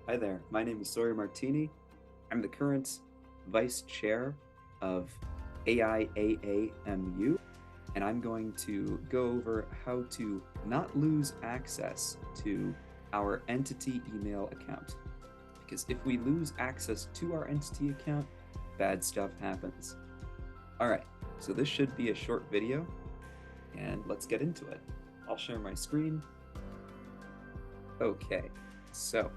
Hi there, my name is Sawyer Martini. I'm the current vice chair of AIAAMU, and I'm going to go over how to not lose access to our entity email account. Because if we lose access to our entity account, bad stuff happens. All right, so this should be a short video, and let's get into it. I'll share my screen. Okay, so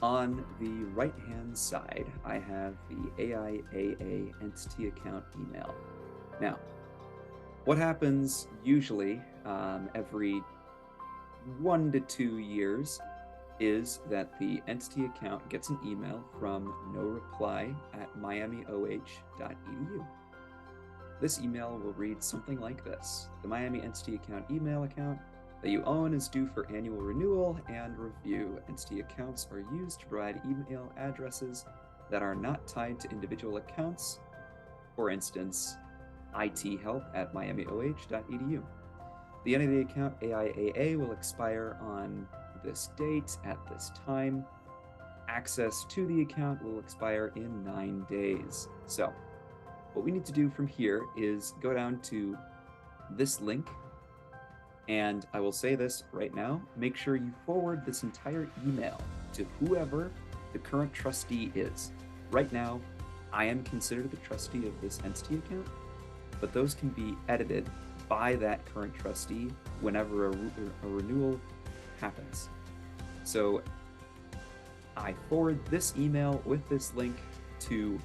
on the right-hand side, I have the AIAA entity account email. Now, what happens usually every 1 to 2 years is that the entity account gets an email from noreply@miamioh.edu. This email will read something like this: the Miami Entity Account email account that you own is due for annual renewal and review. Entity accounts are used to provide email addresses that are not tied to individual accounts, for instance, ithelp@miamioh.edu. The entity account AIAA will expire on this date at this time. Access to the account will expire in 9 days. So, what we need to do from here is go down to this link, and I will say this right now: make sure you forward this entire email to whoever the current trustee is. Right now, I am considered the trustee of this entity account, but those can be edited by that current trustee whenever a renewal happens. So I forward this email with this link to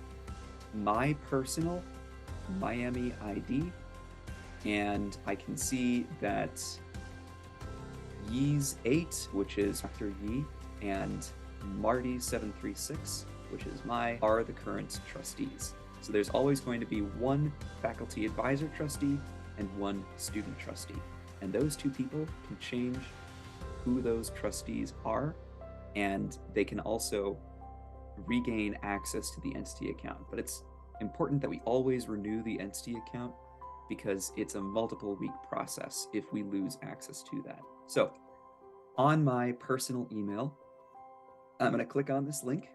my personal Miami ID, and I can see that Yee's8, which is Dr. Yee, and Marty736, which is are the current trustees. So there's always going to be one faculty advisor trustee and one student trustee. And those two people can change who those trustees are, and they can also regain access to the entity account. But it's important that we always renew the entity account because it's a multiple week process if we lose access to that. So on my personal email, I'm going to click on this link.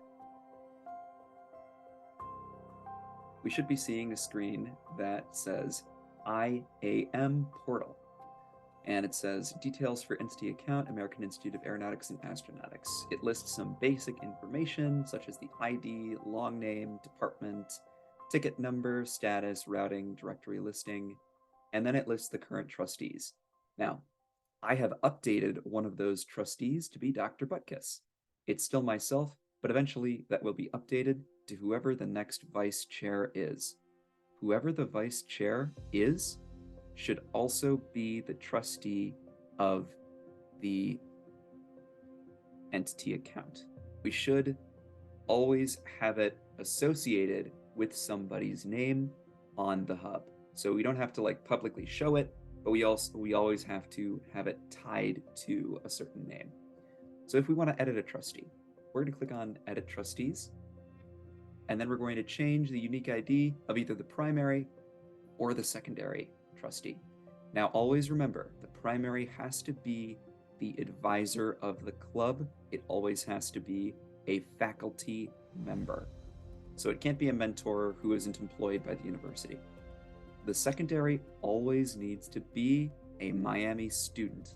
We should be seeing a screen that says IAM portal. And it says details for entity account, American Institute of Aeronautics and Astronautics. It lists some basic information such as the ID, long name, department, ticket number, status, routing, directory listing, and then it lists the current trustees. Now, I have updated one of those trustees to be Dr. Butkus. It's still myself, but eventually that will be updated to whoever the next vice chair is. Whoever the vice chair is should also be the trustee of the entity account. We should always have it associated with somebody's name on the hub. So we don't have to like publicly show it, but we always have to have it tied to a certain name. So if we want to edit a trustee, we're going to click on Edit Trustees, and then we're going to change the unique ID of either the primary or the secondary trustee. Now, always remember, the primary has to be the advisor of the club. It always has to be a faculty member. So it can't be a mentor who isn't employed by the university. The secondary always needs to be a Miami student.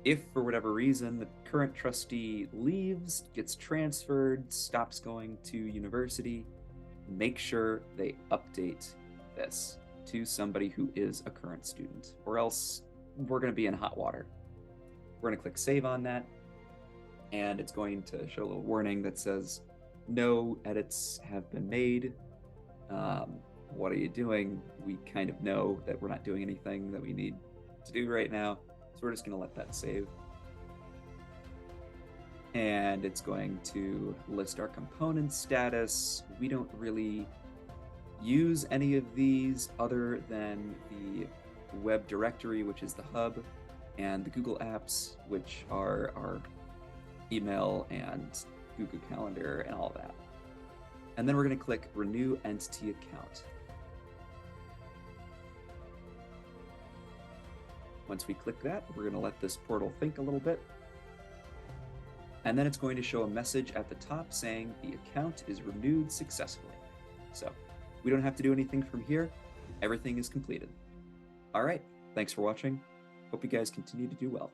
If, for whatever reason, the current trustee leaves, gets transferred, stops going to university, make sure they update this to somebody who is a current student, or else we're going to be in hot water. We're going to click save on that, and it's going to show a little warning that says no edits have been made. What are you doing? We kind of know that we're not doing anything that we need to do right now, so we're just going to let that save. And it's going to list our component status. We don't really use any of these other than the web directory, which is the hub, and the Google apps, which are our email and Google Calendar and all that. And then we're going to click Renew Entity Account. Once we click that, we're going to let this portal think a little bit. And then it's going to show a message at the top saying the account is renewed successfully. So we don't have to do anything from here. Everything is completed. All right, thanks for watching. Hope you guys continue to do well.